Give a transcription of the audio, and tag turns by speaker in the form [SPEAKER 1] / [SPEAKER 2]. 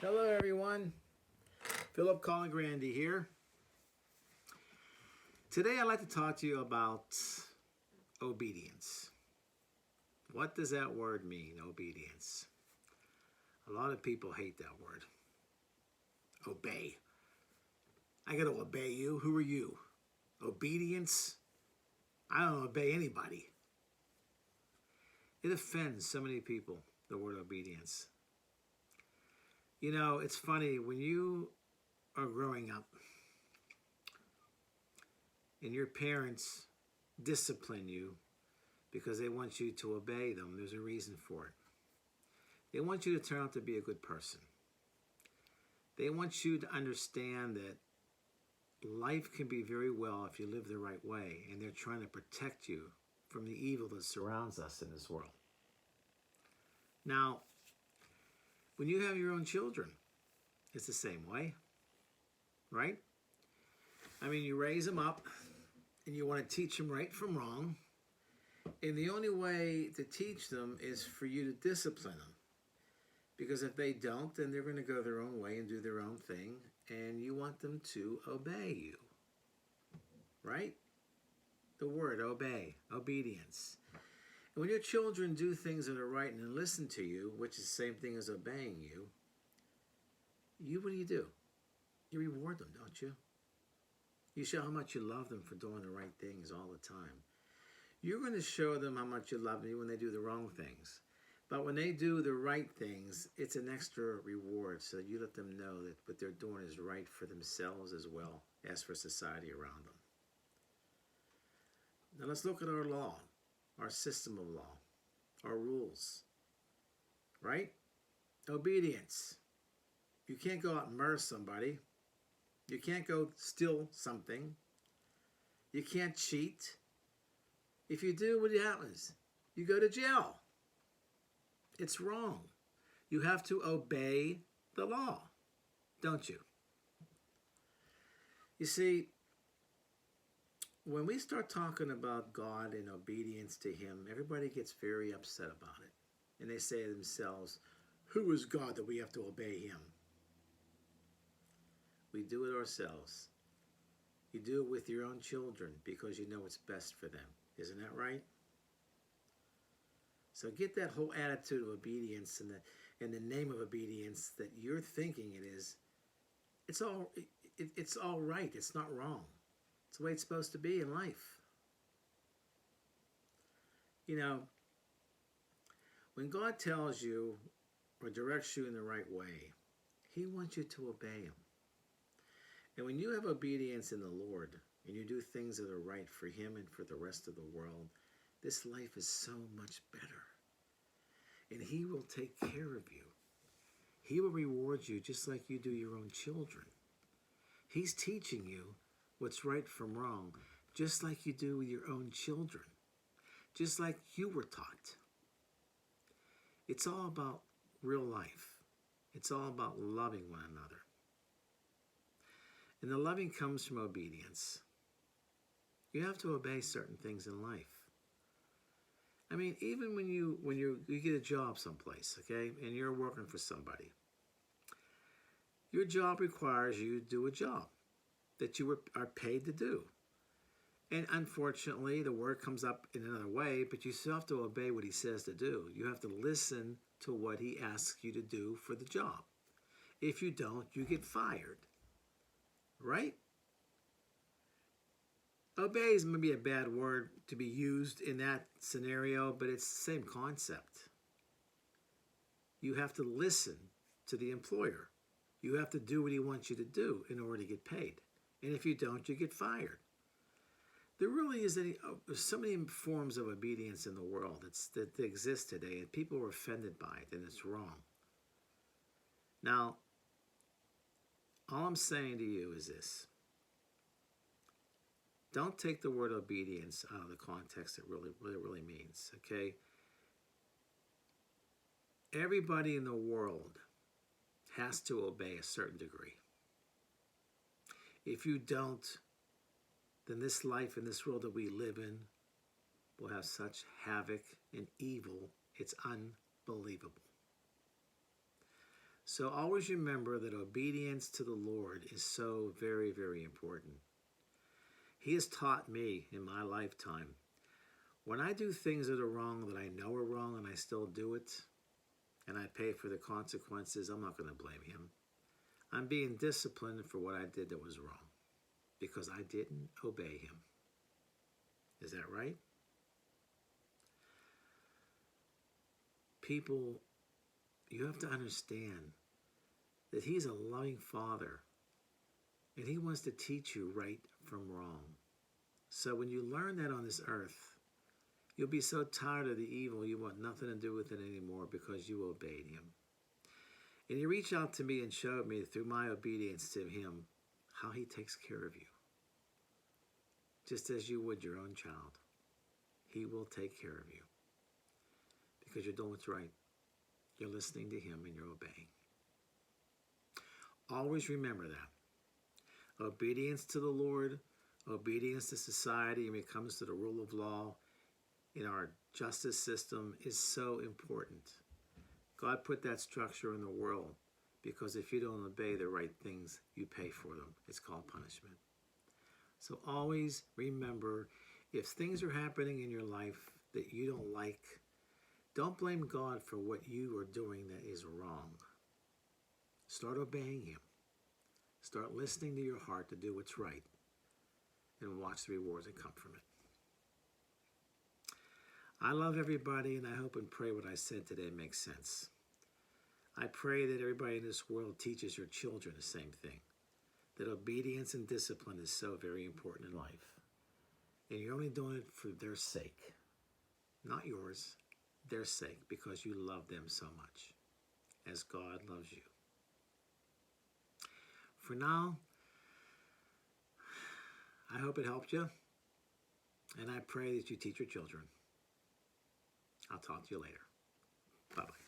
[SPEAKER 1] Hello everyone, Philip Colligrandy here. Today I'd like to talk to you about obedience. What does that word mean, obedience? A lot of people hate that word. Obey. I gotta obey you. Who are you? Obedience? I don't obey anybody. It offends so many people, the word obedience. You know, it's funny, when you are growing up and your parents discipline you because they want you to obey them, there's a reason for it. They want you to turn out to be a good person. They want you to understand that life can be very well if you live the right way, and they're trying to protect you from the evil that surrounds us in this world. Now, when you have your own children, it's the same way, right? I mean, you raise them up and you want to teach them right from wrong, and the only way to teach them is for you to discipline them. Because if they don't, then they're going to go their own way and do their own thing, and you want them to obey you, right? The word obey, obedience. And when your children do things that are right and listen to you, which is the same thing as obeying you, what do? You reward them, don't you? You show how much you love them for doing the right things all the time. You're going to show them how much you love them when they do the wrong things. But when they do the right things, it's an extra reward, so you let them know that what they're doing is right for themselves as well as for society around them. Now let's look at our law, our system of law, our rules, right? Obedience. You can't go out and murder somebody. You can't go steal something. You can't cheat. If you do, what happens? You go to jail. It's wrong. You have to obey the law, don't you? You see, when we start talking about God and obedience to Him, everybody gets very upset about it. And they say to themselves, who is God that we have to obey Him? We do it ourselves. You do it with your own children because you know what's best for them. Isn't that right? So get that whole attitude of obedience and the name of obedience that you're thinking it is. It's all right. It's not wrong. It's the way it's supposed to be in life. You know, when God tells you or directs you in the right way, He wants you to obey Him. And when you have obedience in the Lord and you do things that are right for Him and for the rest of the world, this life is so much better. And He will take care of you. He will reward you just like you do your own children. He's teaching you what's right from wrong, just like you do with your own children, just like you were taught. It's all about real life. It's all about loving one another. And the loving comes from obedience. You have to obey certain things in life. I mean, even when you get a job someplace, okay, and you're working for somebody, your job requires you to do a job that you are paid to do. And unfortunately, the word comes up in another way, but you still have to obey what He says to do. You have to listen to what He asks you to do for the job. If you don't, you get fired. Right? Obey is maybe a bad word to be used in that scenario, but it's the same concept. You have to listen to the employer. You have to do what he wants you to do in order to get paid. And if you don't, you get fired. There really is so many forms of obedience in the world that exist today, and people are offended by it, and it's wrong. Now, all I'm saying to you is this. Don't take the word obedience out of the context what it really means, okay? Everybody in the world has to obey a certain degree. If you don't, then this life and this world that we live in will have such havoc and evil, it's unbelievable. So always remember that obedience to the Lord is so very, very important. He has taught me in my lifetime, when I do things that are wrong, that I know are wrong, and I still do it, and I pay for the consequences, I'm not going to blame him. I'm being disciplined for what I did that was wrong, because I didn't obey him. Is that right? People, you have to understand that he's a loving Father, and he wants to teach you right from wrong. So when you learn that on this earth, you'll be so tired of the evil, you want nothing to do with it anymore because you obeyed him. And he reached out to me and showed me through my obedience to him how he takes care of you. Just as you would your own child. He will take care of you. Because you're doing what's right. You're listening to him and you're obeying. Always remember that. Obedience to the Lord, obedience to society when it comes to the rule of law in our justice system is so important. God put that structure in the world because if you don't obey the right things, you pay for them. It's called punishment. So always remember, if things are happening in your life that you don't like, don't blame God for what you are doing that is wrong. Start obeying him. Start listening to your heart to do what's right and watch the rewards that come from it. I love everybody, and I hope and pray what I said today makes sense. I pray that everybody in this world teaches your children the same thing, that obedience and discipline is so very important in life. And you're only doing it for their sake, not yours, their sake, because you love them so much, as God loves you. For now, I hope it helped you, and I pray that you teach your children. I'll talk to you later. Bye-bye.